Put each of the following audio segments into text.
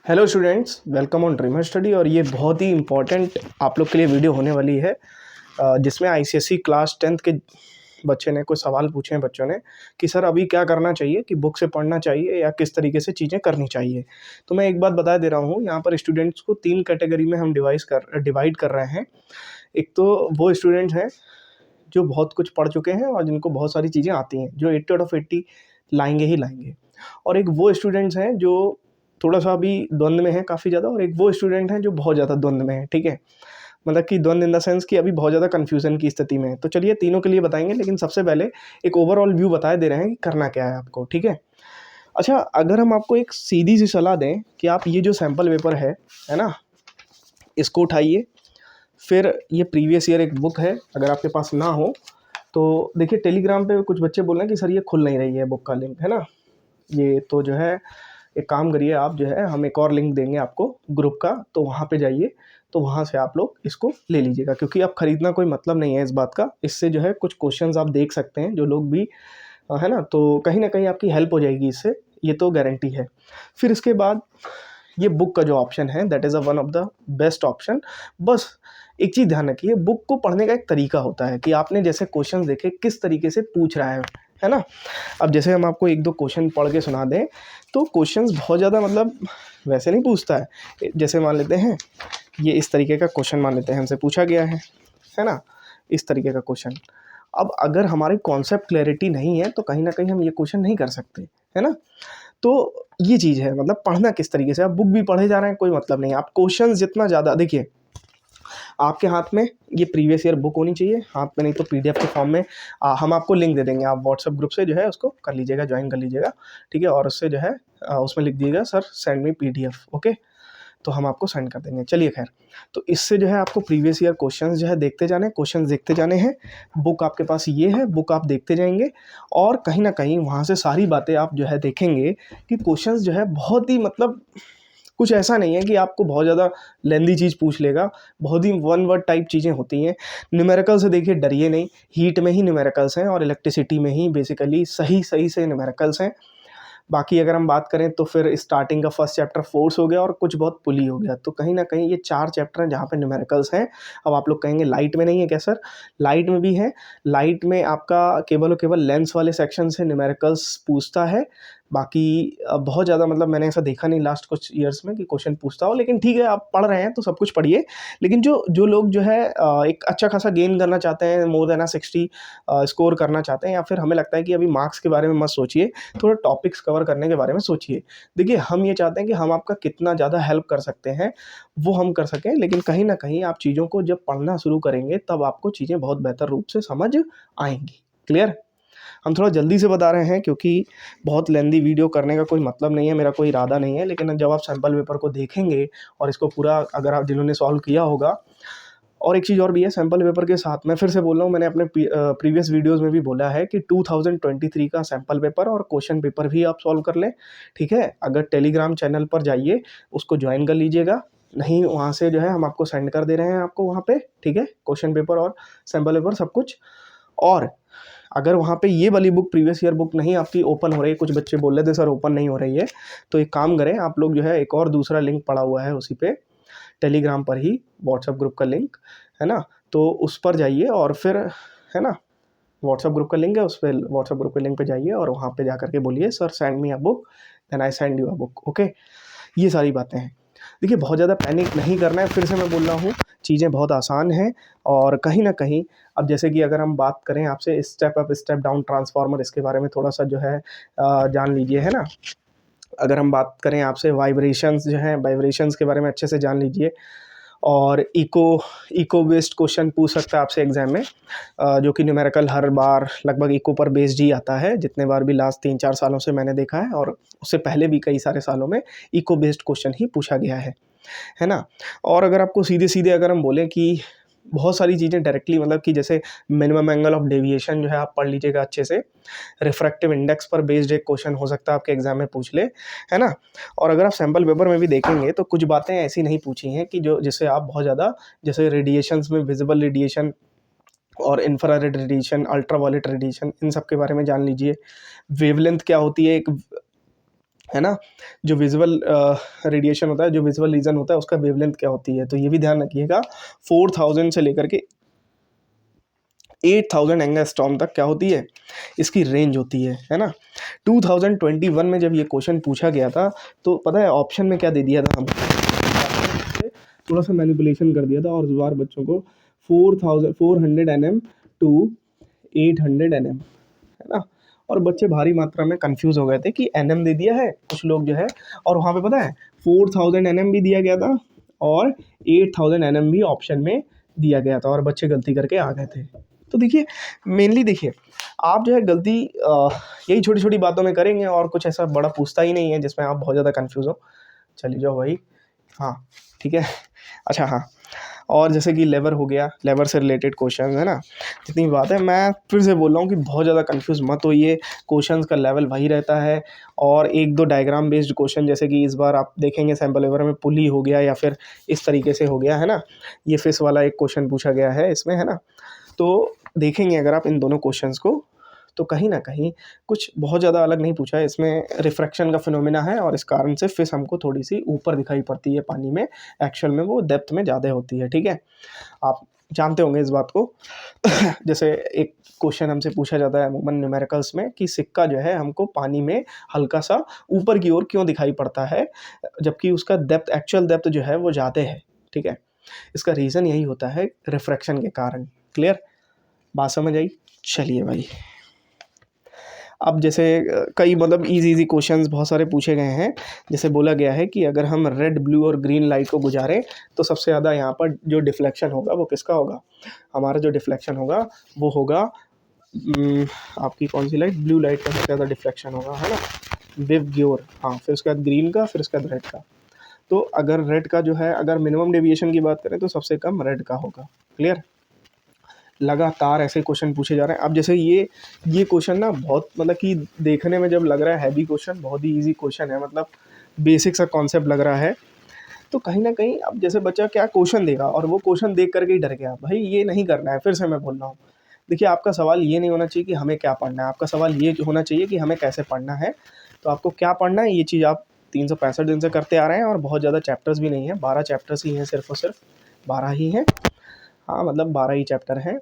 Hello students, welcome on dreamer study. और ये बहुत ही इम्पॉर्टेंट आप लोग के लिए वीडियो होने वाली है जिसमें आईसीएसई क्लास 10th के बच्चे ने कुछ सवाल पूछे हैं बच्चों ने कि सर अभी क्या करना चाहिए, कि बुक से पढ़ना चाहिए या किस तरीके से चीज़ें करनी चाहिए। तो मैं एक बात बता दे रहा हूँ, यहाँ पर स्टूडेंट्स को 3 कैटेगरी में हम डिवाइड कर रहे हैं। एक तो वो स्टूडेंट्स हैं जो बहुत कुछ पढ़ चुके हैं और जिनको बहुत सारी चीज़ें आती हैं, जो 80 आउट ऑफ 80 लाएंगे ही लाएंगे। और एक वो स्टूडेंट्स हैं जो थोड़ा सा अभी द्वंद में है काफ़ी ज़्यादा, और एक वो स्टूडेंट हैं जो बहुत ज़्यादा द्वंद में है। ठीक है, मतलब कि द्वंद इन द सेंस कि अभी बहुत ज़्यादा कन्फ्यूज़न की स्थिति में है। तो चलिए तीनों के लिए बताएंगे, लेकिन सबसे पहले एक ओवरऑल व्यू बता दे रहे हैं कि करना क्या है आपको। ठीक है, अच्छा, अगर हम आपको एक सीधी सी सलाह दें कि आप ये जो सैम्पल पेपर है ना, इसको उठाइए। फिर ये प्रीवियस ईयर एक बुक है, अगर आपके पास ना हो तो देखिए टेलीग्राम पे कुछ बच्चे बोल रहे हैं कि सर ये खुल नहीं रही है बुक का लिंक, है ना। ये तो जो है, एक काम करिए आप, जो है हम एक और लिंक देंगे आपको ग्रुप का, तो वहाँ पे जाइए, तो वहाँ से आप लोग इसको ले लीजिएगा, क्योंकि आप ख़रीदना कोई मतलब नहीं है इस बात का। इससे जो है कुछ क्वेश्चंस आप देख सकते हैं जो लोग भी है ना, तो कहीं ना कहीं आपकी हेल्प हो जाएगी इससे, ये तो गारंटी है। फिर इसके बाद ये बुक का जो ऑप्शन है that is a one of the best option. बस एक चीज़ ध्यान रखिए, बुक को पढ़ने का एक तरीका होता है कि आपने जैसे क्वेश्चन देखे किस तरीके से पूछ रहा है ना। अब जैसे हम आपको एक दो क्वेश्चन पढ़ के सुना दें, तो क्वेश्चंस बहुत ज़्यादा मतलब वैसे नहीं पूछता है। जैसे मान लेते हैं ये इस तरीके का क्वेश्चन मान लेते हैं हमसे पूछा गया है ना, इस तरीके का क्वेश्चन। अब अगर हमारी कॉन्सेप्ट क्लैरिटी नहीं है तो कहीं ना कहीं हम ये क्वेश्चन नहीं कर सकते, है ना। तो ये चीज़ है, मतलब पढ़ना किस तरीके से, आप बुक भी पढ़े जा रहे हैं कोई मतलब नहीं। आप क्वेश्चन जितना ज़्यादा देखिए, आपके हाथ में ये प्रीवियस ईयर बुक होनी चाहिए, हाथ में नहीं तो पीडीएफ के फॉर्म में हम आपको लिंक दे देंगे, आप व्हाट्सएप ग्रुप से जो है उसको कर लीजिएगा, ज्वाइन कर लीजिएगा। ठीक है, और उससे जो है उसमें लिख दीजिएगा सर सेंड मी पीडीएफ, ओके, तो हम आपको सेंड कर देंगे। चलिए खैर, तो इससे जो है आपको प्रीवियस ईयर क्वेश्चंस जो है देखते जाने, क्वेश्चंस देखते जाने हैं। बुक आपके पास ये है, बुक आप देखते जाएंगे और कहीं ना कहीं वहाँ से सारी बातें आप जो है देखेंगे कि क्वेश्चंस जो है बहुत ही मतलब कुछ ऐसा नहीं है कि आपको बहुत ज़्यादा लेंदी चीज़ पूछ लेगा, बहुत ही वन वर्ड टाइप चीज़ें होती हैं। न्यूमेरिकल से देखिए डरिए नहीं, हीट में ही न्यूमेरिकल्स हैं और इलेक्ट्रिसिटी में ही बेसिकली सही सही से न्यूमेरिकल्स हैं। बाकी अगर हम बात करें तो फिर स्टार्टिंग का फर्स्ट चैप्टर फोर्स हो गया और कुछ बहुत पुली हो गया। तो कहीं ना कहीं ये 4 चैप्टर हैं जहाँ पे न्यूमेरिकल्स हैं। अब आप लोग कहेंगे लाइट में नहीं है क्या सर? लाइट में भी है। लाइट में आपका केवल और केवल लेंस वाले सेक्शन से न्यूमेरिकल्स पूछता है। बाकी बहुत ज़्यादा मतलब मैंने ऐसा देखा नहीं लास्ट कुछ ईयर्स में कि क्वेश्चन पूछता हो, लेकिन ठीक है आप पढ़ रहे हैं तो सब कुछ पढ़िए। लेकिन जो जो लोग जो है एक अच्छा खासा गेन करना चाहते हैं, मोर देन 60 स्कोर करना चाहते हैं, या फिर हमें लगता है कि अभी मार्क्स के बारे में मत सोचिए, थोड़ा टॉपिक्स कवर करने के बारे में सोचिए। देखिए हम ये चाहते हैं कि हम आपका कितना ज़्यादा हेल्प कर सकते हैं वो हम कर सकें, लेकिन कहीं ना कहीं आप चीज़ों को जब पढ़ना शुरू करेंगे तब आपको चीज़ें बहुत बेहतर रूप से समझ आएंगी। क्लियर? हम थोड़ा जल्दी से बता रहे हैं क्योंकि बहुत लेंदी वीडियो करने का कोई मतलब नहीं है, मेरा कोई इरादा नहीं है। लेकिन जब आप सैम्पल पेपर को देखेंगे और इसको पूरा अगर आप जिन्होंने सॉल्व किया होगा, और एक चीज़ और भी है सैम्पल पेपर के साथ, मैं फिर से बोल रहा हूँ, मैंने अपने प्रीवियस वीडियोस में भी बोला है कि 2023 का सैम्पल पेपर और क्वेश्चन पेपर भी आप सॉल्व कर लें। ठीक है, अगर टेलीग्राम चैनल पर जाइए उसको ज्वाइन कर लीजिएगा, नहीं वहाँ से जो है हम आपको सेंड कर दे रहे हैं आपको वहाँ पे। ठीक है, क्वेश्चन पेपर और सैम्पल पेपर सब कुछ। और अगर वहाँ पे ये वाली बुक प्रीवियस ईयर बुक नहीं आपकी ओपन हो रही है, कुछ बच्चे बोल रहे थे सर ओपन नहीं हो रही है, तो एक काम करें आप लोग जो है, एक और दूसरा लिंक पड़ा हुआ है उसी पे टेलीग्राम पर ही, व्हाट्सएप ग्रुप का लिंक है ना, तो उस पर जाइए और फिर है ना, व्हाट्सएप ग्रुप का लिंक है, उस पर व्हाट्सएप ग्रुप के लिंक पे जाइए और वहाँ पे जा करके बोलिए sir send me a book, then I send you a book, okay. ये सारी बातें हैं। देखिए बहुत ज़्यादा पैनिक नहीं करना है, फिर से मैं बोल रहा हूँ, चीज़ें बहुत आसान हैं। और कहीं ना कहीं अब जैसे कि अगर हम बात करें आपसे step up step down transformer, इसके बारे में थोड़ा सा जो है जान लीजिए, है ना। अगर हम बात करें आपसे वाइब्रेशंस जो हैं, वाइब्रेशंस के बारे में अच्छे से जान लीजिए। और इको बेस्ड क्वेश्चन पूछ सकता है आपसे एग्जाम में, जो कि न्यूमेरिकल हर बार लगभग इको पर बेस्ड ही आता है, जितने बार भी लास्ट 3-4 सालों से मैंने देखा है, और उससे पहले भी कई सारे सालों में इको बेस्ड क्वेश्चन ही पूछा गया है ना। और अगर आपको सीधे सीधे अगर हम बोलें कि बहुत सारी चीज़ें डायरेक्टली मतलब कि जैसे मिनिमम एंगल ऑफ डेविएशन जो है आप पढ़ लीजिएगा अच्छे से, रिफ्रैक्टिव इंडेक्स पर बेस्ड एक क्वेश्चन हो सकता है आपके एग्जाम में पूछ ले, है ना। और अगर आप सैम्पल पेपर में भी देखेंगे तो कुछ बातें ऐसी नहीं पूछी हैं कि जो जिससे आप बहुत ज़्यादा, जैसे रेडिएशंस में विजिबल रेडिएशन और इंफ्रारेड रेडिएशन, अल्ट्रावायलेट रेडिएशन, इन सब के बारे में जान लीजिए। वेवलेंथ क्या होती है, एक है ना। जो विजुअल रेडिएशन होता है, जो विजुअल रीजन होता है, उसका वेवलेंथ क्या होती है, तो ये भी ध्यान रखिएगा। 4000 से लेकर के 8000 एंगस्ट्रॉम तक क्या होती है, इसकी रेंज होती है ना। 2021 में जब ये क्वेश्चन पूछा गया था तो पता है ऑप्शन में क्या दे दिया था, हम थोड़ा सा मैनिपुलेशन कर दिया था और इस बार बच्चों को 400 nm टू 800 nm, है ना। और बच्चे भारी मात्रा में कंफ्यूज हो गए थे कि nm दे दिया है कुछ लोग जो है, और वहाँ पे पता है 4000 nm भी दिया गया था और 8000 nm भी ऑप्शन में दिया गया था, और बच्चे गलती करके आ गए थे। तो देखिए मेनली देखिए आप जो है गलती यही छोटी छोटी बातों में करेंगे, और कुछ ऐसा बड़ा पूछता ही नहीं है जिसमें आप बहुत ज़्यादा कंफ्यूज हो। चलिए जाओ भाई, हाँ ठीक है। अच्छा हाँ, और जैसे कि लेवर हो गया, लेवर से रिलेटेड क्वेश्चन है ना, जितनी बात है मैं फिर से बोल रहा हूँ कि बहुत ज़्यादा कंफ्यूज मत होइए, क्वेश्चंस का लेवल वही रहता है। और एक दो डायग्राम बेस्ड क्वेश्चन जैसे कि इस बार आप देखेंगे सैम्पल पेपर में पुली हो गया या फिर इस तरीके से हो गया, है ना। ये फिश वाला एक क्वेश्चन पूछा गया है इसमें, है ना। तो देखेंगे अगर आप इन दोनों क्वेश्चंस को, तो कहीं ना कहीं कुछ बहुत ज़्यादा अलग नहीं पूछा है इसमें। रिफ्रैक्शन का फिनोमेना है और इस कारण से फिश हमको थोड़ी सी ऊपर दिखाई पड़ती है पानी में, एक्चुअल में वो डेप्थ में ज़्यादा होती है, ठीक है। आप जानते होंगे इस बात को। जैसे एक क्वेश्चन हमसे पूछा जाता है अमूमन न्यूमेरिकल्स में कि सिक्का जो है हमको पानी में हल्का सा ऊपर की ओर क्यों दिखाई पड़ता है, जबकि उसका डेप्थ, एक्चुअल डेप्थ जो है वो ज़्यादा है, ठीक है। इसका रीज़न यही होता है रिफ्रैक्शन के कारण। क्लियर, बात समझ आई। चलिए भाई, अब जैसे कई मतलब इजी क्वेश्चंस बहुत सारे पूछे गए हैं। जैसे बोला गया है कि अगर हम रेड, ब्लू और ग्रीन लाइट को गुजारें तो सबसे ज़्यादा यहाँ पर जो डिफ्लेक्शन होगा वो किसका होगा, हमारा जो डिफ्लेक्शन होगा वो होगा आपकी कौन सी लाइट, ब्लू लाइट का सबसे ज़्यादा डिफ्लेक्शन होगा, है ना, वेव ग्योर। हाँ, फिर उसके बाद ग्रीन का, फिर उसके बाद रेड का। तो अगर रेड का जो है, अगर मिनिमम डेविएशन की बात करें तो सबसे कम रेड का होगा। क्लियर, लगातार ऐसे क्वेश्चन पूछे जा रहे हैं। अब जैसे ये क्वेश्चन ना बहुत मतलब कि देखने में जब लग रहा है हैवी क्वेश्चन, बहुत ही इजी क्वेश्चन है, मतलब बेसिक सा कॉन्सेप्ट लग रहा है। तो कहीं ना कहीं अब जैसे बच्चा क्या क्वेश्चन देगा और वो क्वेश्चन देख करके ही डर गया, भाई ये नहीं करना है। फिर से मैं बोल रहा हूँ, देखिए आपका सवाल ये नहीं होना चाहिए कि हमें क्या पढ़ना है, आपका सवाल ये होना चाहिए कि हमें कैसे पढ़ना है। तो आपको क्या पढ़ना है, ये चीज़ आप 365 दिन से करते आ रहे हैं, और बहुत ज़्यादा चैप्टर्स भी नहीं है, 12 चैप्टर्स ही हैं, सिर्फ और सिर्फ 12 ही हैं। हाँ मतलब 12 ही चैप्टर हैं।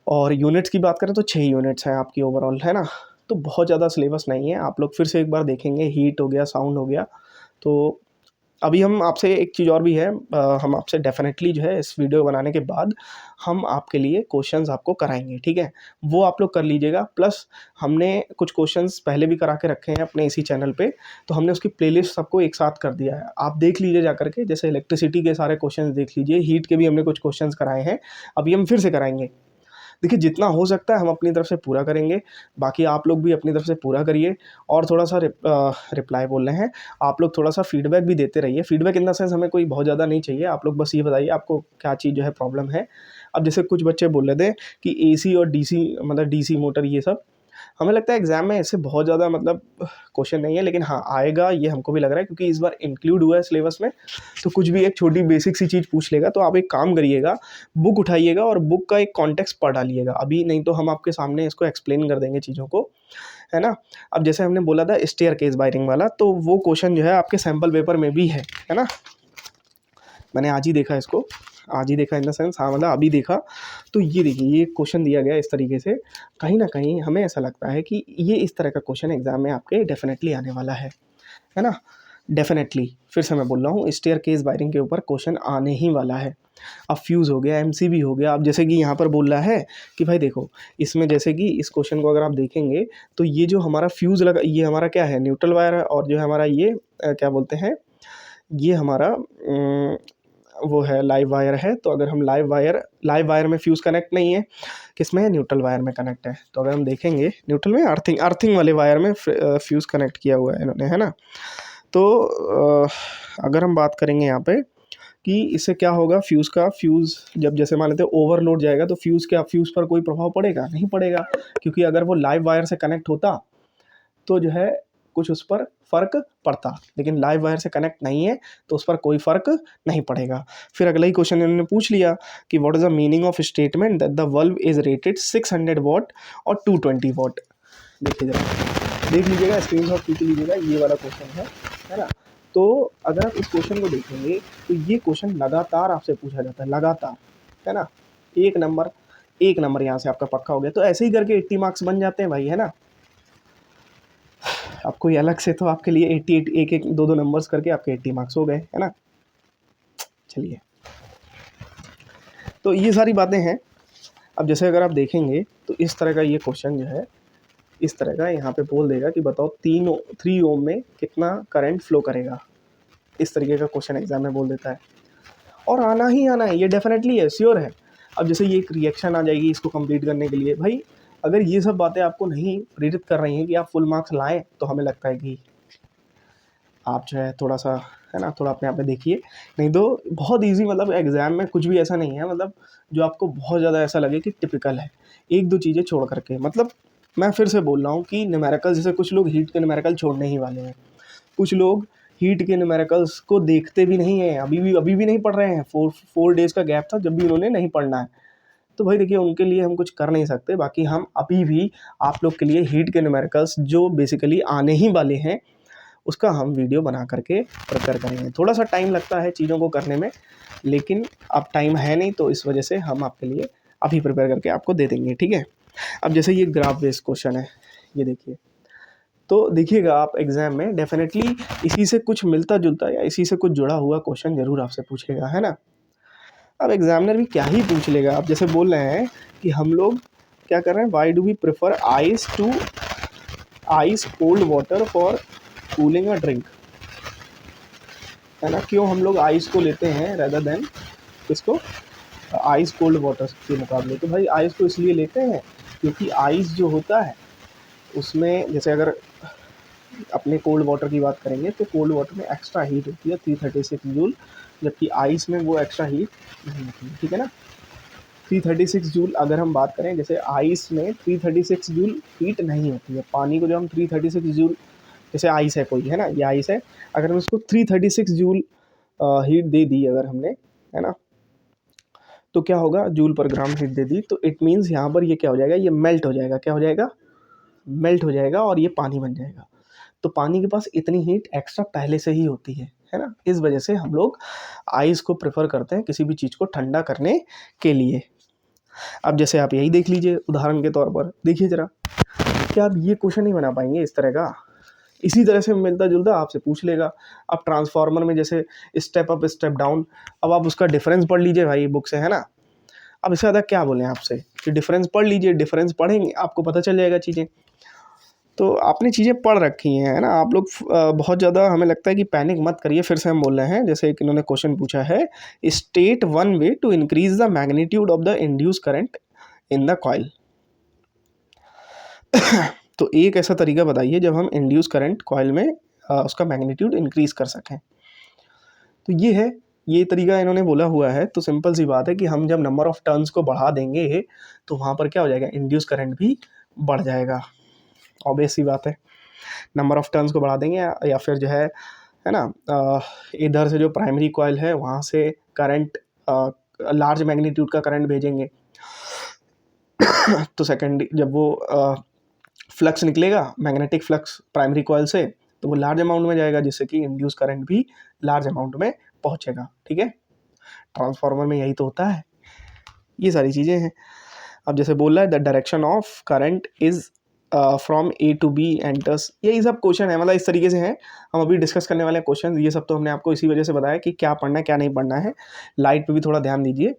और यूनिट्स की बात करें तो 6 यूनिट्स हैं आपकी ओवरऑल, है ना। तो बहुत ज़्यादा सिलेबस नहीं है। आप लोग फिर से एक बार देखेंगे, हीट हो गया, साउंड हो गया। तो अभी हम आपसे एक चीज़ और भी है, हम आपसे डेफिनेटली जो है इस वीडियो बनाने के बाद हम आपके लिए क्वेश्चंस आपको कराएंगे, ठीक है। वो आप लोग कर लीजिएगा। प्लस हमने कुछ क्वेश्चंस पहले भी करा के रखे हैं अपने इसी चैनल पे, तो हमने उसकी प्लेलिस्ट सबको एक साथ कर दिया है, आप देख लीजिए जा करके। जैसे इलेक्ट्रिसिटी के सारे क्वेश्चंस देख लीजिए, हीट के भी हमने कुछ क्वेश्चंस कराए हैं, अभी हम फिर से कराएंगे। देखिए जितना हो सकता है हम अपनी तरफ से पूरा करेंगे, बाकी आप लोग भी अपनी तरफ से पूरा करिए। और थोड़ा सा रिप्लाई बोल रहे हैं, आप लोग थोड़ा सा फीडबैक भी देते रहिए। फीडबैक इन द सेंस हमें कोई बहुत ज़्यादा नहीं चाहिए, आप लोग बस ये बताइए आपको क्या चीज़ जो है प्रॉब्लम है। अब जैसे कुछ बच्चे बोल रहे थे कि एसी और डीसी, मतलब डीसी मोटर, ये सब हमें लगता है एग्जाम में ऐसे बहुत ज़्यादा मतलब क्वेश्चन नहीं है, लेकिन हाँ आएगा ये हमको भी लग रहा है, क्योंकि इस बार इंक्लूड हुआ है सिलेबस में। तो कुछ भी एक छोटी बेसिक सी चीज़ पूछ लेगा, तो आप एक काम करिएगा, बुक उठाइएगा और बुक का एक कॉन्टेक्स्ट पढ़ डालिएगा अभी, नहीं तो हम आपके सामने इसको एक्सप्लेन कर देंगे चीज़ों को, है ना। अब जैसे हमने बोला था स्टेयर केस वायरिंग वाला, तो वो क्वेश्चन जो है आपके सैम्पल पेपर में भी है ना। मैंने आज ही देखा इसको, आज ही देखा इन द सेंस, हाँ मतलब अभी देखा। तो ये देखिए ये क्वेश्चन दिया गया इस तरीके से, कहीं ना कहीं हमें ऐसा लगता है कि ये इस तरह का क्वेश्चन एग्जाम में आपके डेफिनेटली आने वाला है ना। डेफिनेटली फिर से मैं बोल रहा हूँ, स्टेयर केस वायरिंग के ऊपर क्वेश्चन आने ही वाला है। अब फ्यूज़ हो गया, एमसीबी हो गया। अब जैसे कि यहाँ पर बोल रहा है कि भाई देखो, इसमें जैसे कि इस क्वेश्चन को अगर आप देखेंगे तो ये जो हमारा फ्यूज़ लगा, ये हमारा क्या है, न्यूट्रल वायर है, और जो है हमारा ये क्या बोलते हैं, ये हमारा वो है लाइव वायर है। तो अगर हम लाइव वायर में फ्यूज़ कनेक्ट नहीं है, किस में है, न्यूट्रल वायर में कनेक्ट है। तो अगर हम देखेंगे न्यूट्रल में, अर्थिंग वाले वायर में फ्यूज़ कनेक्ट किया हुआ है इन्होंने, है ना। तो अगर हम बात करेंगे यहाँ पे कि इससे क्या होगा, फ्यूज़ जब जैसे मान लेते हैं ओवरलोड जाएगा, तो फ्यूज़ पर कोई प्रभाव पड़ेगा, नहीं पड़ेगा, क्योंकि अगर वो लाइव वायर से कनेक्ट होता तो जो है कुछ उस पर फ़र्क पड़ता, लेकिन लाइव वायर से कनेक्ट नहीं है तो उस पर कोई फ़र्क नहीं पड़ेगा। फिर अगला ही क्वेश्चन इन्होंने पूछ लिया कि what is the meaning of statement that the bulb is rated 600 वाट और 220 वाट। देखिए जरा, देख लीजिएगा, स्क्रीनशॉट खींच लीजिएगा, ये वाला क्वेश्चन है ना। तो अगर आप इस क्वेश्चन को देखेंगे तो ये क्वेश्चन लगातार आपसे पूछा जाता है, लगातार, है ना। एक नंबर यहाँ से आपका पक्का हो गया। तो ऐसे ही करके 80 मार्क्स बन जाते हैं भाई, है ना। आपको ये अलग से तो आपके लिए 88 एक एक 2 नंबर्स करके आपके 80 मार्क्स हो गए, है ना। चलिए, तो ये सारी बातें हैं। अब जैसे अगर आप देखेंगे तो इस तरह का ये क्वेश्चन जो है, इस तरह का यहाँ पे बोल देगा कि बताओ 3 ओम में कितना करंट फ्लो करेगा। इस तरीके का क्वेश्चन एग्जाम में बोल देता है, और आना ही आना है, ये डेफिनेटली है, श्योर है। अब जैसे ये एक रिएक्शन आ जाएगी इसको कंप्लीट करने के लिए। भाई अगर ये सब बातें आपको नहीं प्रेरित कर रही हैं कि आप फुल मार्क्स लाएं, तो हमें लगता है कि आप जो है थोड़ा सा, है ना, थोड़ा अपने आप में देखिए। नहीं तो बहुत इजी, मतलब एग्ज़ाम में कुछ भी ऐसा नहीं है मतलब जो आपको बहुत ज़्यादा ऐसा लगे कि टिपिकल है, 1-2 चीज़ें छोड़ करके। मतलब मैं फिर से बोल रहा हूँ कि न्यूमेरिकल, जैसे कुछ लोग हीट के न्यूमेरिकल छोड़ने ही वाले हैं, कुछ लोग हीट के न्यूमेरिकल्स को देखते भी नहीं हैं, अभी भी नहीं पढ़ रहे हैं। 4 डेज़ का गैप था जब भी उन्होंने नहीं पढ़ना है। तो भाई देखिए, उनके लिए हम कुछ कर नहीं सकते। बाकी हम अभी भी आप लोग के लिए हीट के न्यूमेरिकल्स जो बेसिकली आने ही वाले हैं, उसका हम वीडियो बना करके प्रिपेयर करेंगे। थोड़ा सा टाइम लगता है चीज़ों को करने में, लेकिन अब टाइम है नहीं, तो इस वजह से हम आपके लिए अभी प्रिपेयर करके आपको दे देंगे, ठीक है। अब जैसे ये ग्राफ बेस्ड क्वेश्चन है, ये देखिए, तो देखिएगा आप एग्ज़ाम में डेफिनेटली इसी से कुछ मिलता जुलता या इसी से कुछ जुड़ा हुआ क्वेश्चन ज़रूर आपसे पूछेगा, है ना। अब एग्जामिनर भी क्या ही पूछ लेगा। आप जैसे बोल रहे हैं कि हम लोग क्या कर रहे हैं, why do we prefer ice cold water for cooling a drink, है ना। क्यों हम लोग आइस को लेते हैं रेदर देन इसको, आइस कोल्ड वाटर के मुकाबले। तो भाई आइस को इसलिए लेते हैं क्योंकि आइस जो होता है उसमें, जैसे अगर अपने कोल्ड वाटर की बात करेंगे तो कोल्ड वाटर में एक्स्ट्रा हीट होती है 336 जूल, जबकि आइस में वो एक्स्ट्रा हीट नहीं होती है, ठीक है ना। 336 जूल अगर हम बात करें, जैसे आइस में 336 जूल हीट नहीं होती है। पानी को जो हम 336 जूल, जैसे आइस है कोई, है ना, ये आइस है, अगर हम उसको 336 जूल हीट दे दी अगर हमने, है ना, तो क्या होगा, जूल पर ग्राम हीट दे दी, तो इट मीन्स यहाँ पर ये क्या हो जाएगा, ये मेल्ट हो जाएगा। क्या हो जाएगा, मेल्ट हो जाएगा, और ये पानी बन जाएगा। तो पानी के पास इतनी हीट एक्स्ट्रा पहले से ही होती है ना। इस वजह से हम लोग आइस को प्रेफर करते हैं किसी भी चीज़ को ठंडा करने के लिए। अब जैसे आप यही देख लीजिए, उदाहरण के तौर पर देखिए ज़रा, क्या आप ये क्वेश्चन नहीं बना पाएंगे इस तरह का। इसी तरह से मिलता जुलता आपसे पूछ लेगा। अब ट्रांसफार्मर में जैसे स्टेप अप स्टेप डाउन, अब आप उसका डिफरेंस पढ़ लीजिए भाई बुक से, है ना। अब इससे ज़्यादा क्या बोलें आपसे कि डिफरेंस पढ़ लीजिए, डिफरेंस पढ़ेंगे आपको पता चल जाएगा चीज़ें। तो आपने चीज़ें पढ़ रखी हैं, है ना। आप लोग बहुत ज़्यादा, हमें लगता है कि पैनिक मत करिए। फिर से हम बोल रहे हैं, जैसे एक इन्होंने क्वेश्चन पूछा है, state one way to increase the magnitude of the induce current in the coil. तो एक ऐसा तरीका बताइए जब हम इंड्यूस करंट कॉइल में उसका मैग्नीट्यूड इंक्रीज कर सकें। तो ये है, ये तरीका इन्होंने बोला हुआ है। तो सिंपल सी बात है कि हम जब नंबर ऑफ टर्न्स को बढ़ा देंगे तो वहाँ पर क्या हो जाएगा, इंड्यूस करंट भी बढ़ जाएगा। ऑब्वियस सी बात है, नंबर ऑफ टर्न्स को बढ़ा देंगे या फिर जो है ना, इधर से जो प्राइमरी कॉइल है वहाँ से करंट, लार्ज मैग्नीट्यूड का करंट भेजेंगे। तो सेकेंड जब वो फ्लक्स निकलेगा, मैग्नेटिक फ्लक्स प्राइमरी कॉइल से, तो वो लार्ज अमाउंट में जाएगा, जिससे कि इंड्यूस करंट भी लार्ज अमाउंट में पहुंचेगा, ठीक है। ट्रांसफार्मर में यही तो होता है, ये सारी चीज़ें हैं। अब जैसे बोल रहा है the direction of current is from A to B enters, यही सब क्वेश्चन है, मतलब इस तरीके से हैं। हम अभी डिस्कस करने वाले क्वेश्चन, ये सब तो हमने आपको इसी वजह से बताया कि क्या पढ़ना है क्या नहीं पढ़ना है। लाइट पे भी थोड़ा ध्यान दीजिए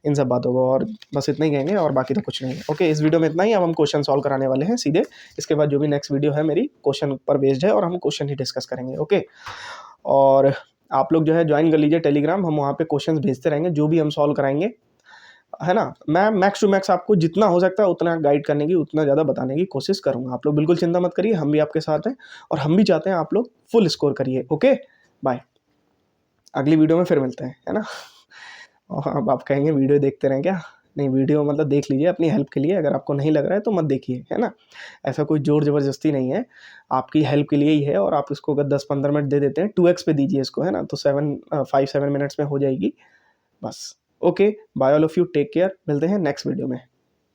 इन सब बातों को, और बस इतना ही कहेंगे, और बाकी तो कुछ नहीं है। ओके, इस वीडियो में इतना ही। अब हम क्वेश्चन सॉल्व कराने वाले हैं सीधे। इसके बाद जो भी नेक्स्ट वीडियो है मेरी क्वेश्चन पर बेस्ड है, और हम क्वेश्चन ही डिस्कस करेंगे। ओके, और आप लोग जो है ज्वाइन कर लीजिए टेलीग्राम, हम वहाँ पे क्वेश्चंस भेजते रहेंगे जो भी हम सॉल्व कराएंगे, है ना। मैं मैक्स टू मैक्स आपको जितना हो सकता है उतना गाइड करने की, उतना ज़्यादा बताने की कोशिश करूँगा। आप लोग बिल्कुल चिंता मत करिए, हम भी आपके साथ हैं, और हम भी चाहते हैं आप लोग फुल स्कोर करिए। ओके, बाय, अगली वीडियो में फिर मिलते हैं, है ना। और अब आप कहेंगे वीडियो देखते रहें क्या, नहीं, वीडियो मतलब देख लीजिए अपनी हेल्प के लिए। अगर आपको नहीं लग रहा है तो मत देखिए, है ना। ऐसा कोई जोर ज़बरदस्ती नहीं है, आपकी हेल्प के लिए ही है। और आप इसको अगर 10-15 मिनट दे देते हैं, 2x पे दीजिए इसको, है ना, तो 5-7 मिनट्स में हो जाएगी बस। Okay, bye all of you, take care, मिलते हैं नेक्स्ट वीडियो में।